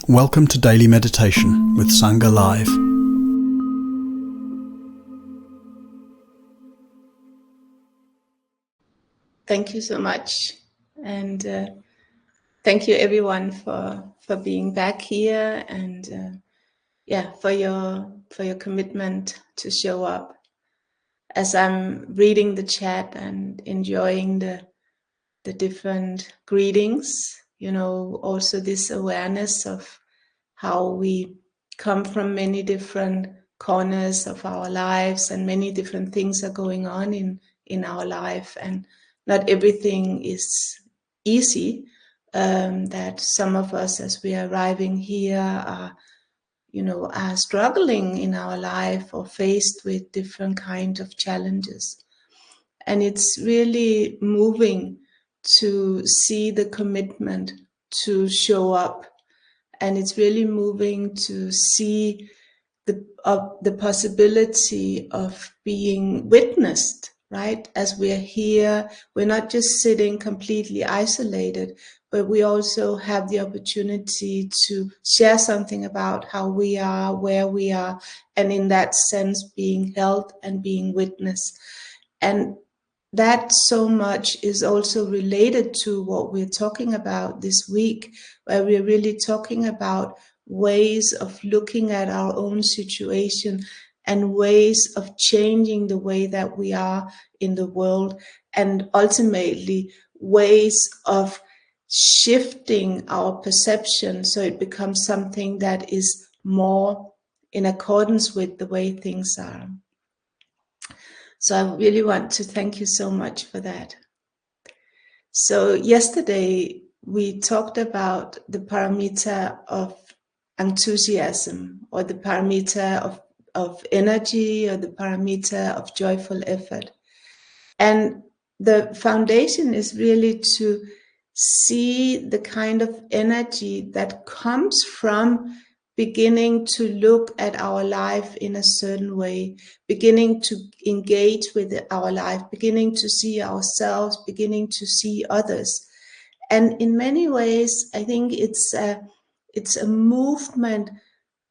Welcome to Daily Meditation with Sangha Live. Thank you so much, and thank you everyone for being back here, and for your commitment to show up. As I'm reading the chat and enjoying the different greetings, also this awareness of how we come from many different corners of our lives, and many different things are going on in our life, and not everything is easy. That some of us, as we are arriving here, are struggling in our life or faced with different kinds of challenges. And it's really moving to see the commitment to show up. And it's really moving to see the possibility of being witnessed, right? As we're here, we're not just sitting completely isolated, but we also have the opportunity to share something about how we are, where we are, and in that sense, being held and being witnessed. And that so much is also related to what we're talking about this week, where we're really talking about ways of looking at our own situation and ways of changing the way that we are in the world, and ultimately ways of shifting our perception so it becomes something that is more in accordance with the way things are. So I really want to thank you so much for that. So yesterday we talked about the paramita of enthusiasm, or the paramita of energy, or the paramita of joyful effort. And the foundation is really to see the kind of energy that comes from beginning to look at our life in a certain way, beginning to engage with our life, beginning to see ourselves, beginning to see others. And in many ways, I think it's a movement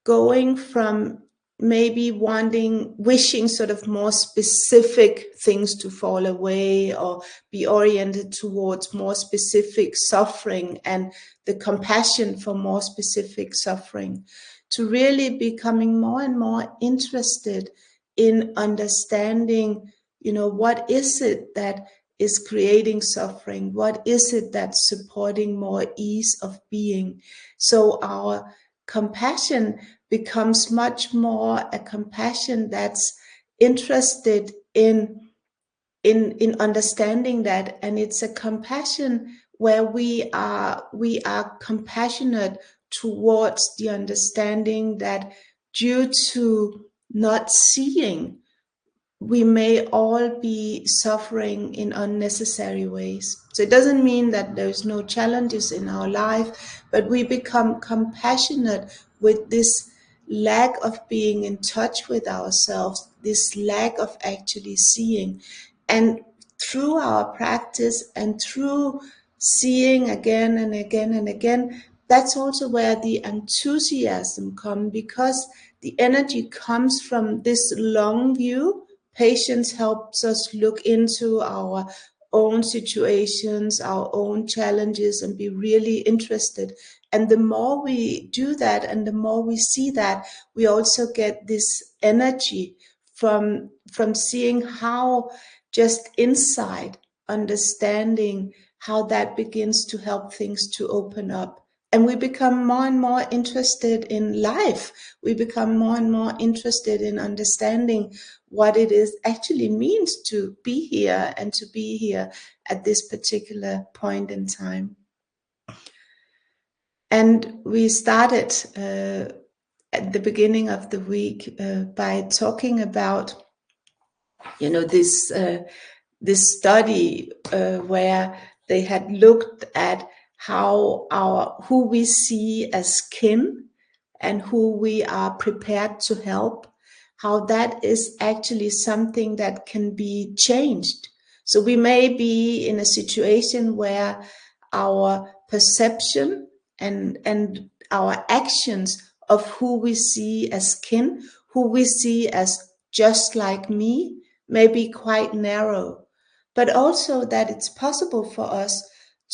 going from maybe wishing sort of more specific things to fall away, or be oriented towards more specific suffering and the compassion for more specific suffering, to really becoming more and more interested in understanding, what is it that is creating suffering? What is it that's supporting more ease of being? So our compassion becomes much more a compassion that's interested in understanding that, and it's a compassion where we are compassionate towards the understanding that due to not seeing, we may all be suffering in unnecessary ways. So it doesn't mean that there's no challenges in our life, but we become compassionate with this lack of being in touch with ourselves, this lack of actually seeing. And through our practice and through seeing again and again and again, that's also where the enthusiasm comes, because the energy comes from this long view. Patience helps us look into our own situations, our own challenges, and be really interested. And the more we do that, and the more we see that, we also get this energy from seeing how just inside, understanding how that begins to help things to open up. And we become more and more interested in life. We become more and more interested in understanding what it is actually means to be here, and to be here at this particular point in time. And we started at the beginning of the week by talking about, this study where they had looked at how who we see as kin and who we are prepared to help, how that is actually something that can be changed. So we may be in a situation where our perception and our actions of who we see as kin, who we see as just like me, may be quite narrow, but also that it's possible for us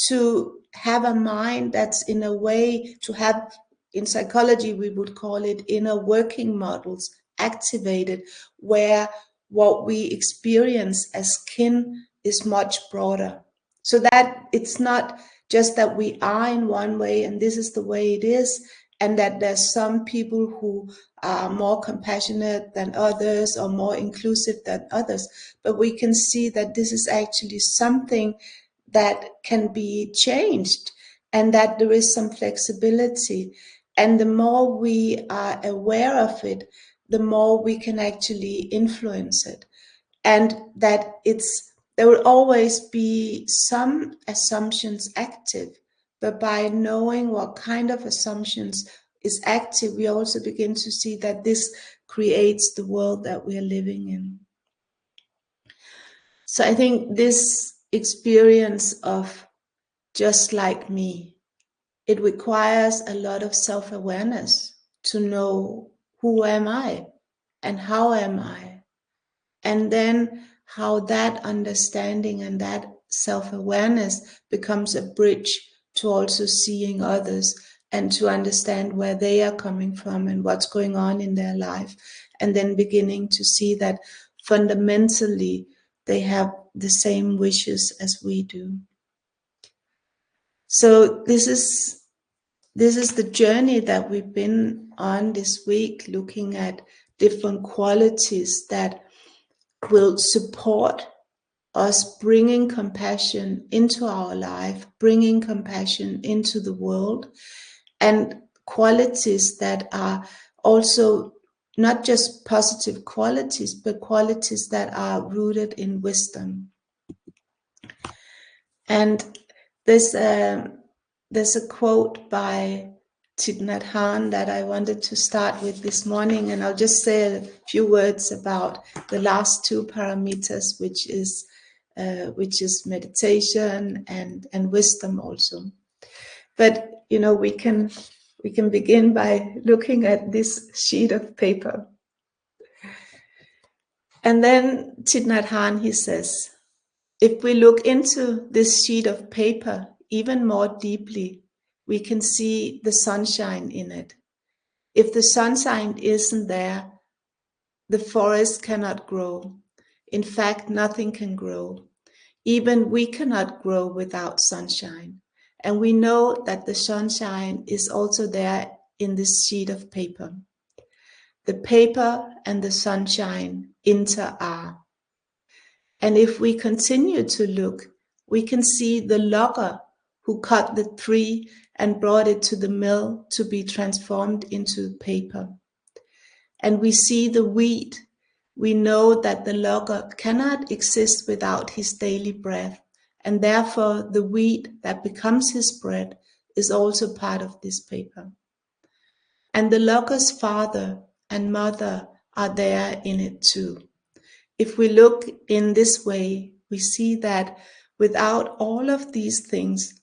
to have a mind that's in a way to have, in psychology we would call it inner working models activated, where what we experience as kin is much broader. So that it's not just that we are in one way and this is the way it is, and that there's some people who are more compassionate than others or more inclusive than others, but we can see that this is actually something that can be changed and that there is some flexibility. And the more we are aware of it, the more we can actually influence it. And that there will always be some assumptions active, but by knowing what kind of assumptions is active, we also begin to see that this creates the world that we are living in. So I think this experience of just like me, it requires a lot of self-awareness to know who am I and how am I, and then how that understanding and that self-awareness becomes a bridge to also seeing others and to understand where they are coming from and what's going on in their life, and then beginning to see that fundamentally they have the same wishes as we do. So this is the journey that we've been on this week, looking at different qualities that will support us bringing compassion into our life, bringing compassion into the world, and qualities that are also not just positive qualities, but qualities that are rooted in wisdom. And there's a quote by Thich Nhat Hanh that I wanted to start with this morning, and I'll just say a few words about the last two paramitas, which is meditation and wisdom also. But we can begin by looking at this sheet of paper. And then Thich Nhat Hanh, he says, if we look into this sheet of paper even more deeply, we can see the sunshine in it. If the sunshine isn't there, the forest cannot grow. In fact, nothing can grow. Even we cannot grow without sunshine. And we know that the sunshine is also there in this sheet of paper. The paper and the sunshine inter-are. And if we continue to look, we can see the logger who cut the tree and brought it to the mill to be transformed into paper. And we see the wheat. We know that the logger cannot exist without his daily bread, and therefore the wheat that becomes his bread is also part of this paper. And the logger's father and mother are there in it too. If we look in this way, we see that without all of these things,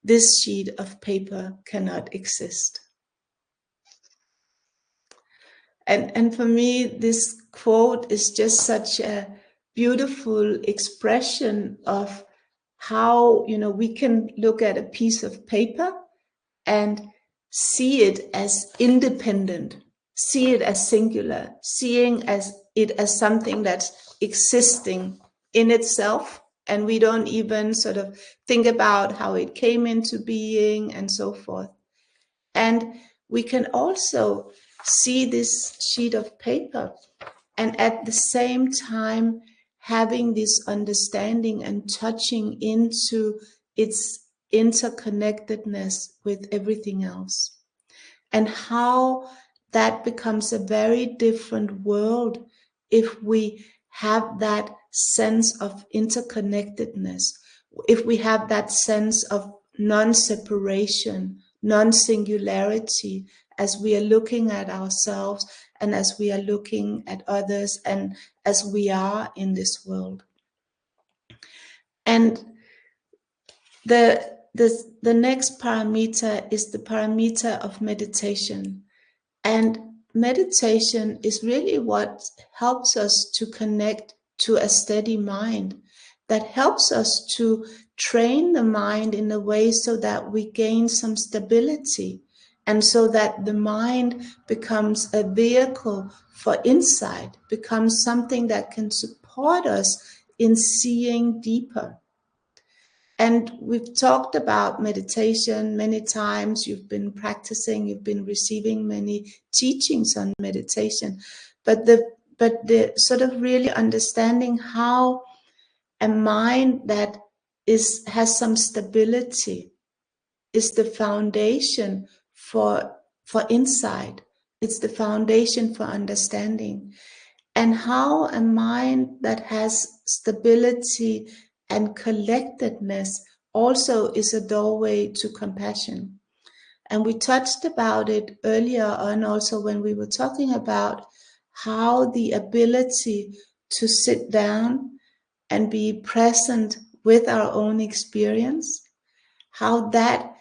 this sheet of paper cannot exist. And for me, this quote is just such a beautiful expression of how, we can look at a piece of paper and see it as independent, see it as singular, seeing it as something that's existing in itself. And we don't even sort of think about how it came into being and so forth. And we can also see this sheet of paper and at the same time having this understanding and touching into its interconnectedness with everything else, and how that becomes a very different world if we have that sense of interconnectedness, if we have that sense of non-separation, non-singularity, as we are looking at ourselves and as we are looking at others and as we are in this world. And the the next paramita is the paramita of meditation. And meditation is really what helps us to connect to a steady mind, that helps us to train the mind in a way so that we gain some stability, and so that the mind becomes a vehicle for insight, becomes something that can support us in seeing deeper. And we've talked about meditation many times. You've been practicing, you've been receiving many teachings on meditation, but the sort of really understanding how a mind that has some stability is the foundation for insight. It's the foundation for understanding. And how a mind that has stability and collectedness also is a doorway to compassion. And we touched about it earlier on, also when we were talking about how the ability to sit down and be present with our own experience, how that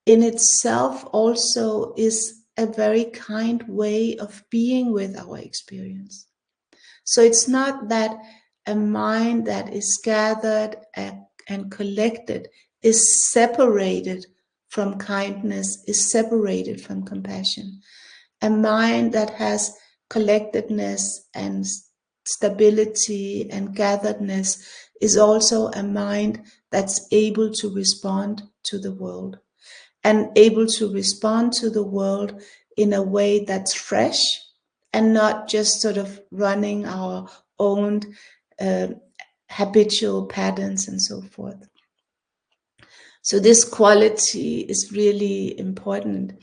in itself also is a very kind way of being with our experience. So it's not that a mind that is gathered and collected is separated from kindness, is separated from compassion. A mind that has collectedness and stability and gatheredness is also a mind that's able to respond to the world, and able to respond to the world in a way that's fresh and not just sort of running our own uh, habitual patterns and so forth. So this quality is really important.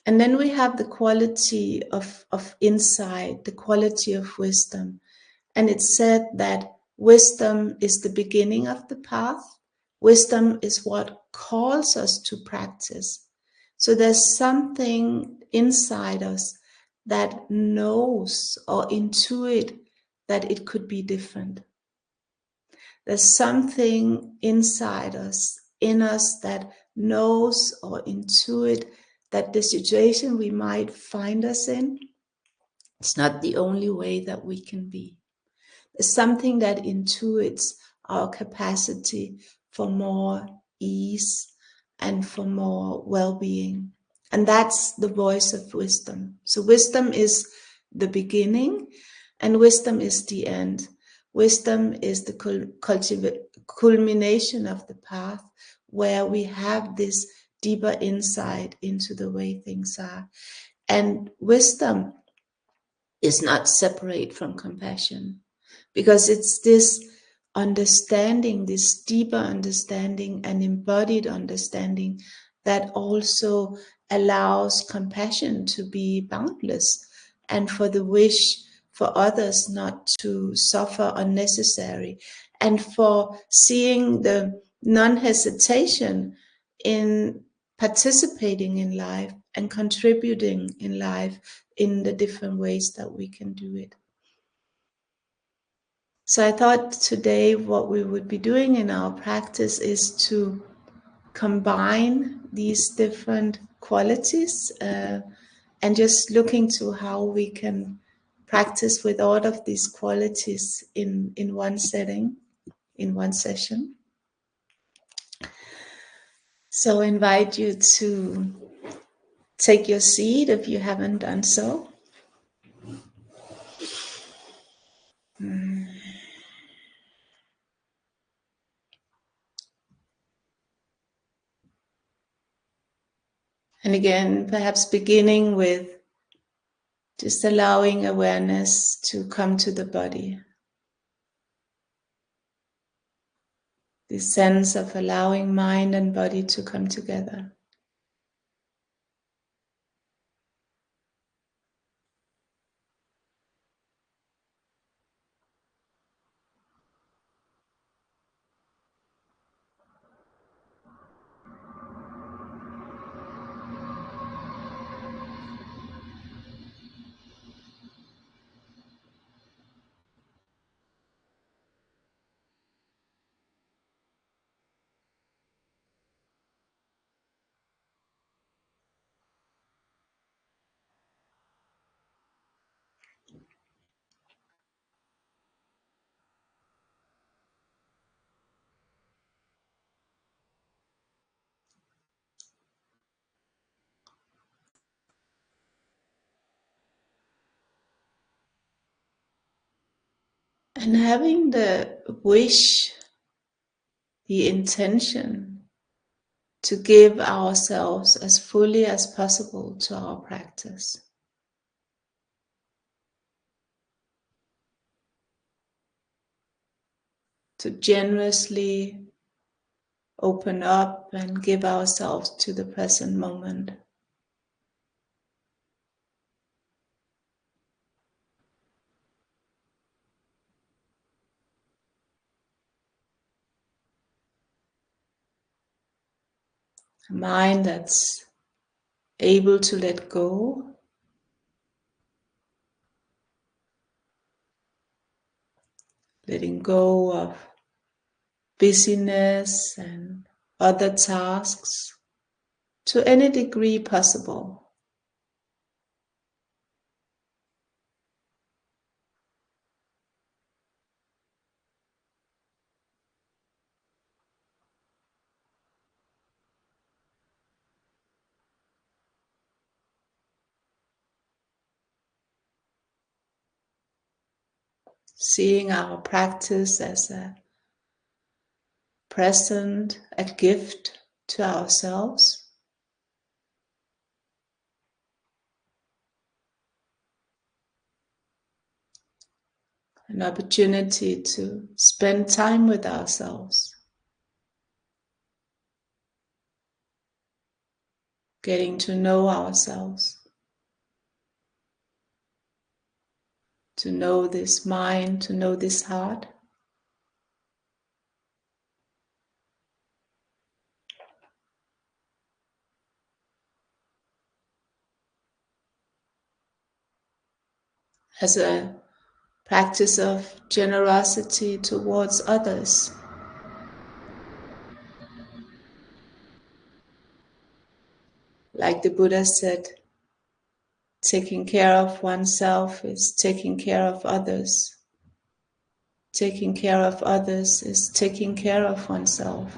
And then we have the quality of insight, the quality of wisdom. And it's said that wisdom is the beginning of the path. Wisdom is what calls us to practice. So there's something inside us that knows or intuit that it could be different. There's something inside us, in us, that knows or intuit that the situation we might find us in, it's not the only way that we can be. There's something that intuits our capacity for more ease and for more well-being. And that's the voice of wisdom. So wisdom is the beginning and wisdom is the end. Wisdom is the culmination of the path where we have this deeper insight into the way things are. And wisdom is not separate from compassion, because it's this understanding, this deeper understanding and embodied understanding that also allows compassion to be boundless, and for the wish for others not to suffer unnecessary, and for seeing the non-hesitation in participating in life and contributing in life in the different ways that we can do it. So I thought today what we would be doing in our practice is to combine these different qualities and just look into how we can practice with all of these qualities in one setting, in one session. So I invite you to take your seat if you haven't done so. And again, perhaps beginning with just allowing awareness to come to the body. This sense of allowing mind and body to come together. And having the wish, the intention to give ourselves as fully as possible to our practice. To generously open up and give ourselves to the present moment. A mind that's able to let go, letting go of busyness and other tasks to any degree possible. Seeing our practice as a present, a gift to ourselves. An opportunity to spend time with ourselves, getting to know ourselves, to know this mind, to know this heart. As a practice of generosity towards others. Like the Buddha said, taking care of oneself is taking care of others. Taking care of others is taking care of oneself.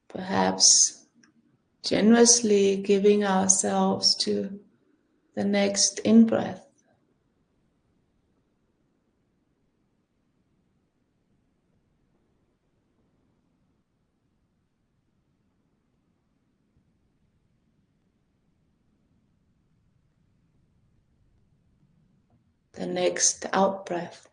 Perhaps generously giving ourselves to the next in-breath. The next out-breath.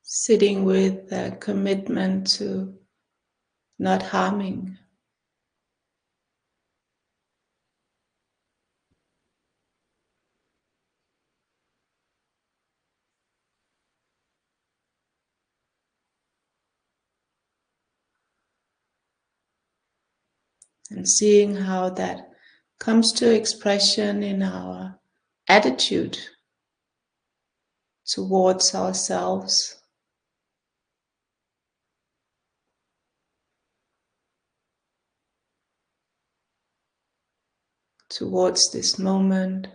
sitting with a commitment to not harming. And seeing how that comes to expression in our attitude towards ourselves, towards this moment.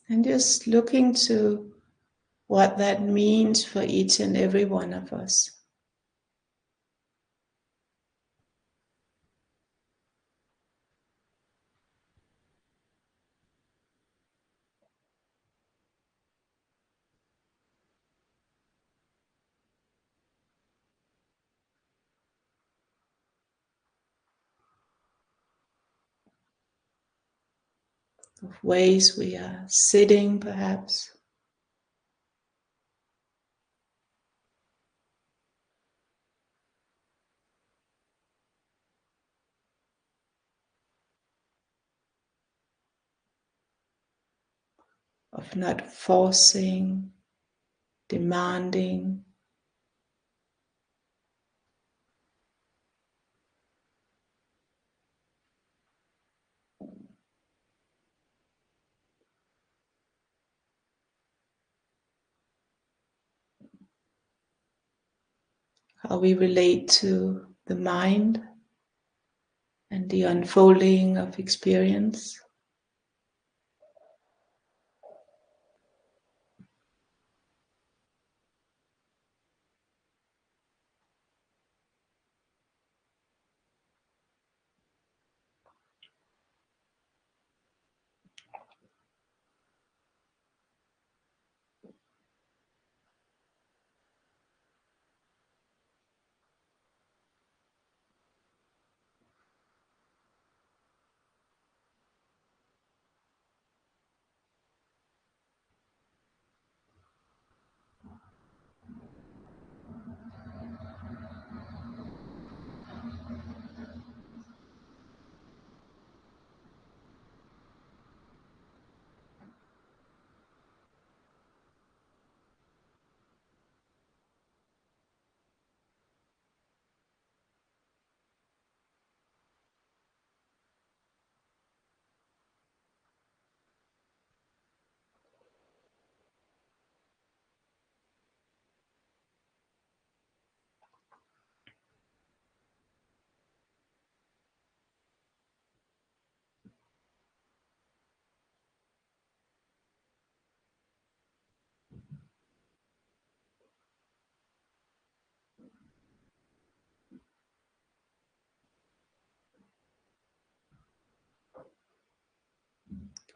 And just looking to what that means for each and every one of us. Of ways we are sitting, perhaps, of not forcing, demanding, how we relate to the mind and the unfolding of experience.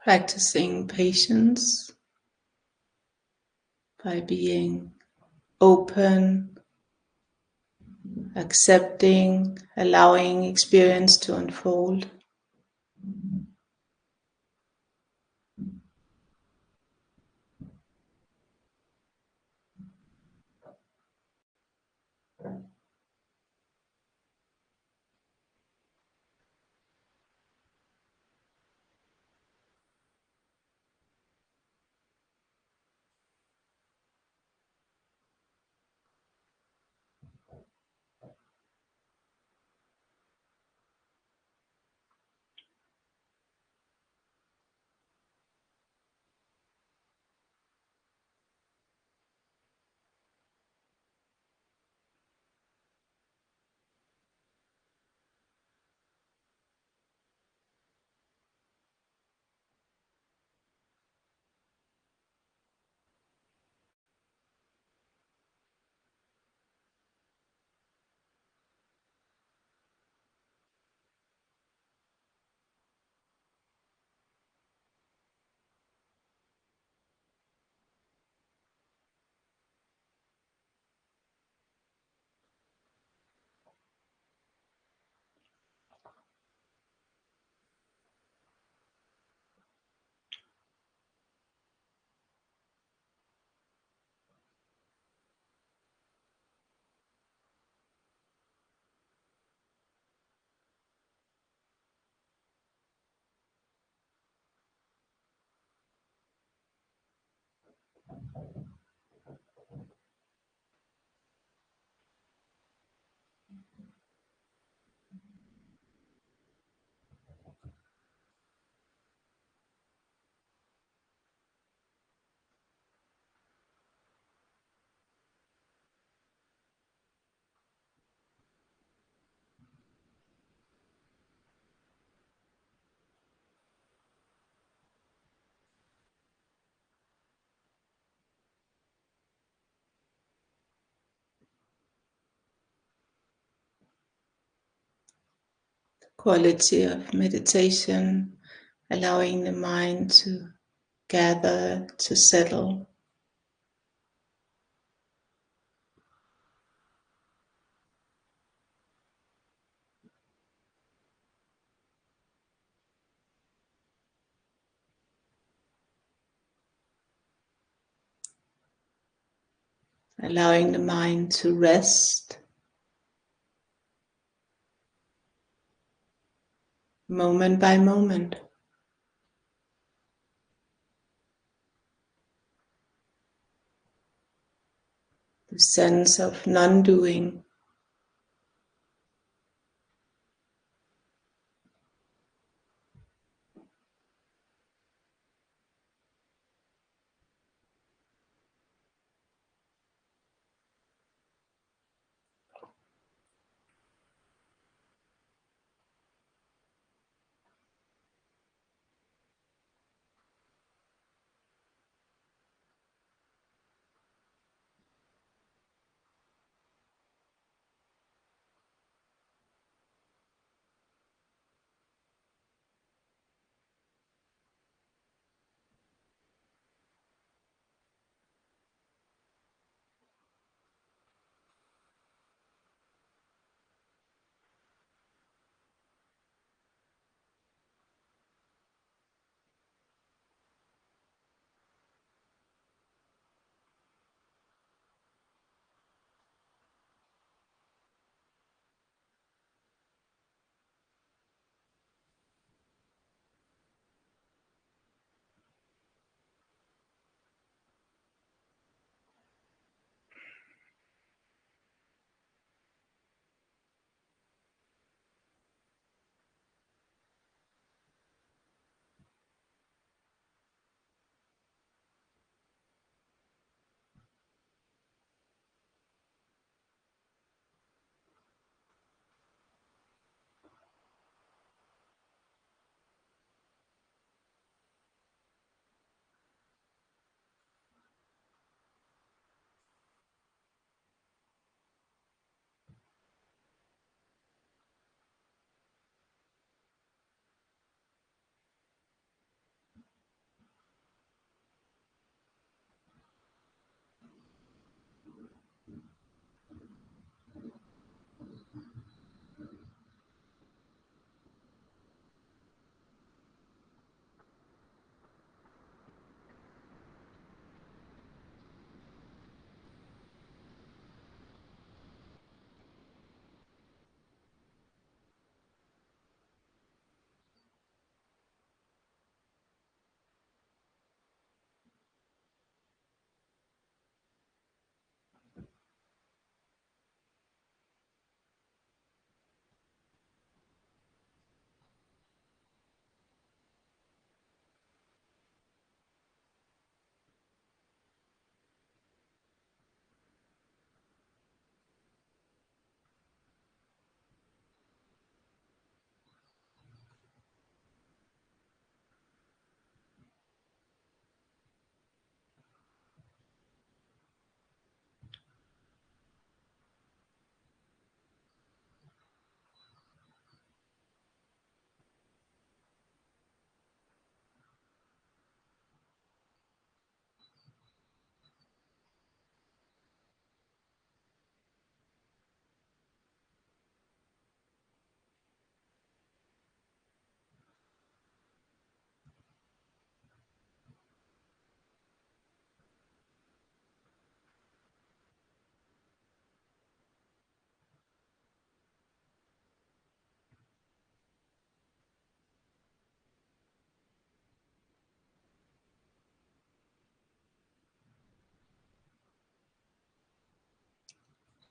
Practicing patience by being open, accepting, allowing experience to unfold. quality of meditation, allowing the mind to gather, to settle. Allowing the mind to rest moment by moment. The sense of non-doing.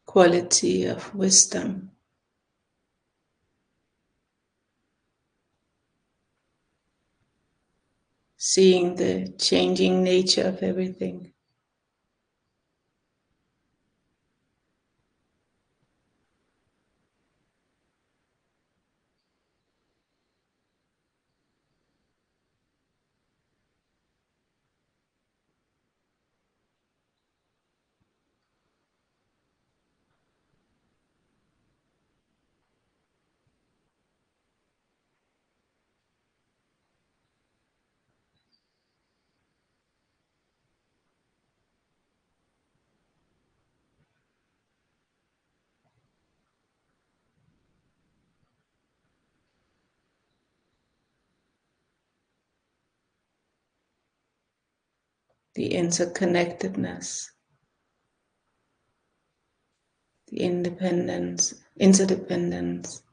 Quality of wisdom. Seeing the changing nature of everything. the interconnectedness, the independence, interdependence.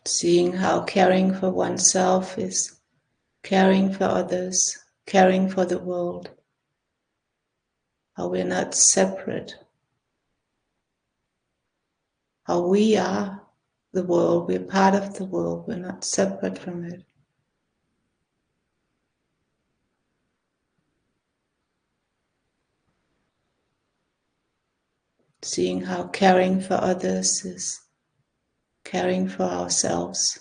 Seeing how caring for oneself is caring for others, caring for the world, how we're not separate, how we are the world, we're part of the world, we're not separate from it. Seeing how caring for others is caring for ourselves.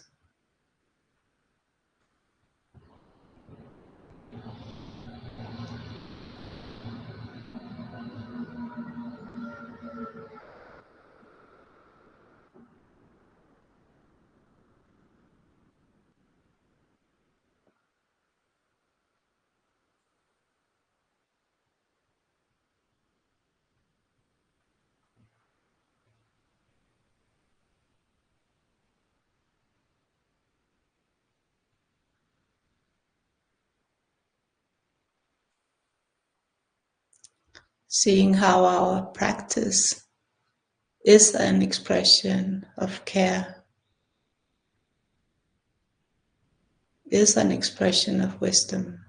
Seeing how our practice is an expression of care, is an expression of wisdom.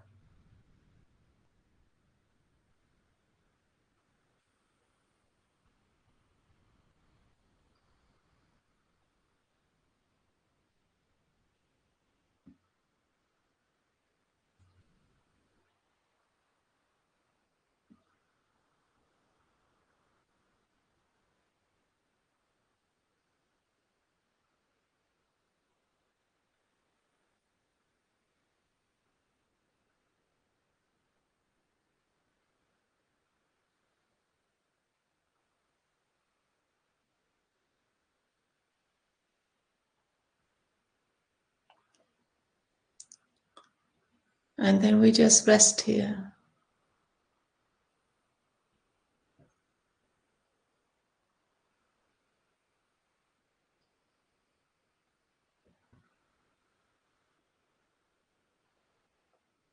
And then we just rest here.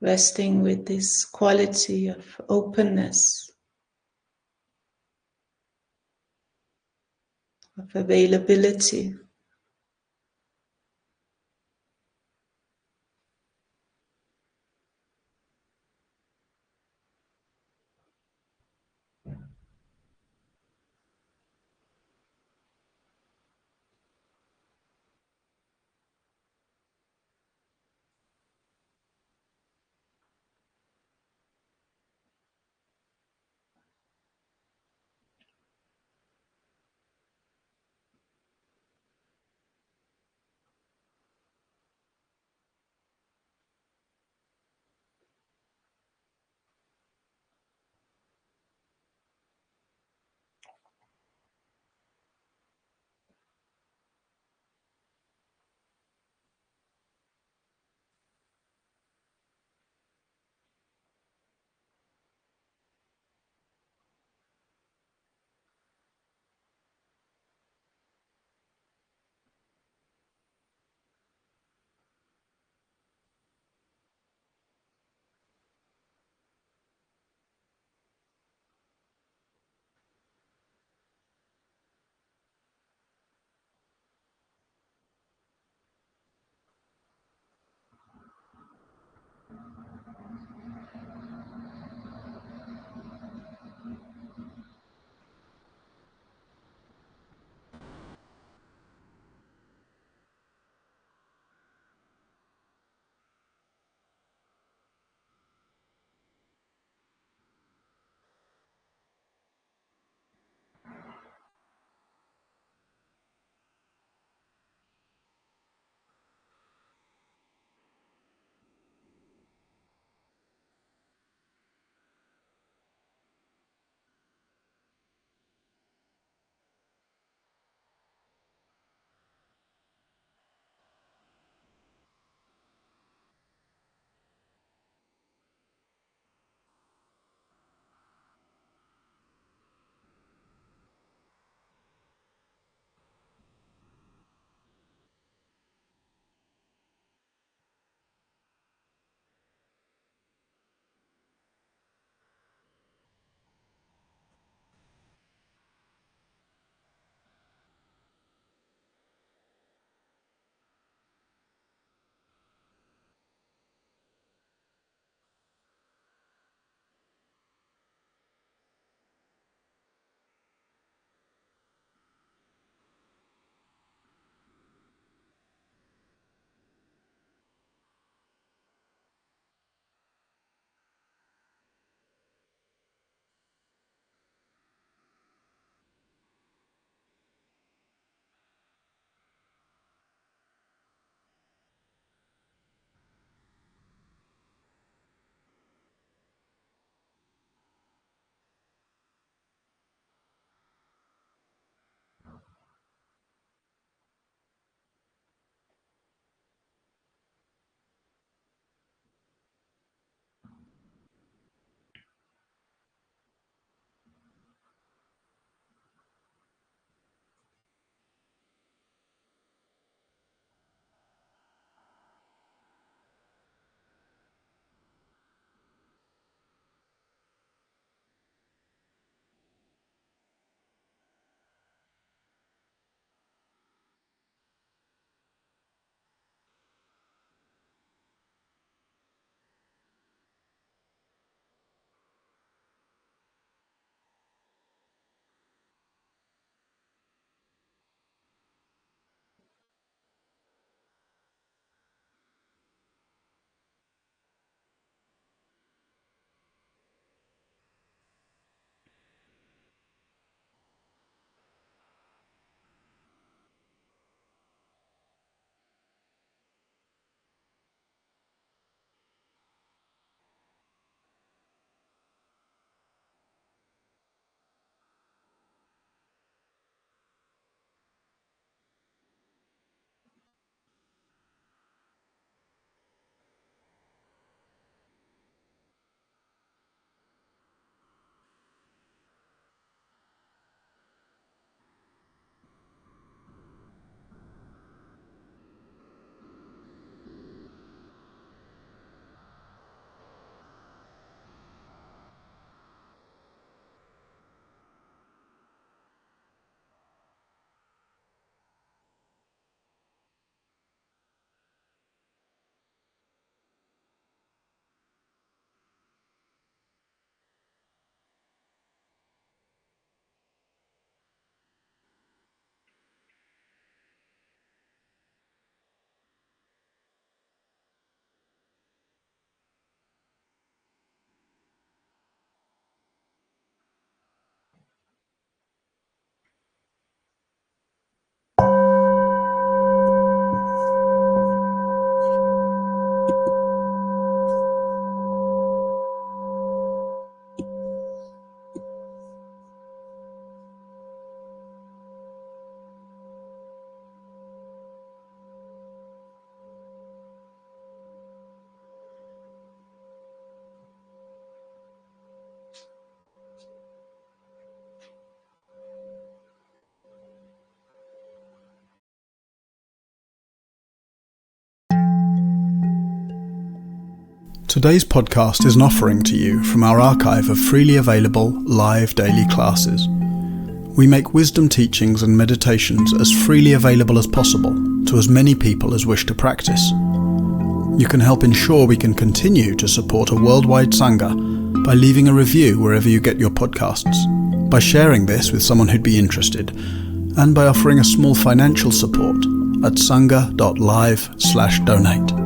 Resting with this quality of openness, of availability. Today's podcast is an offering to you from our archive of freely available live daily classes. We make wisdom teachings and meditations as freely available as possible to as many people as wish to practice. You can help ensure we can continue to support a worldwide Sangha by leaving a review wherever you get your podcasts, by sharing this with someone who'd be interested, and by offering a small financial support at sangha.live/donate.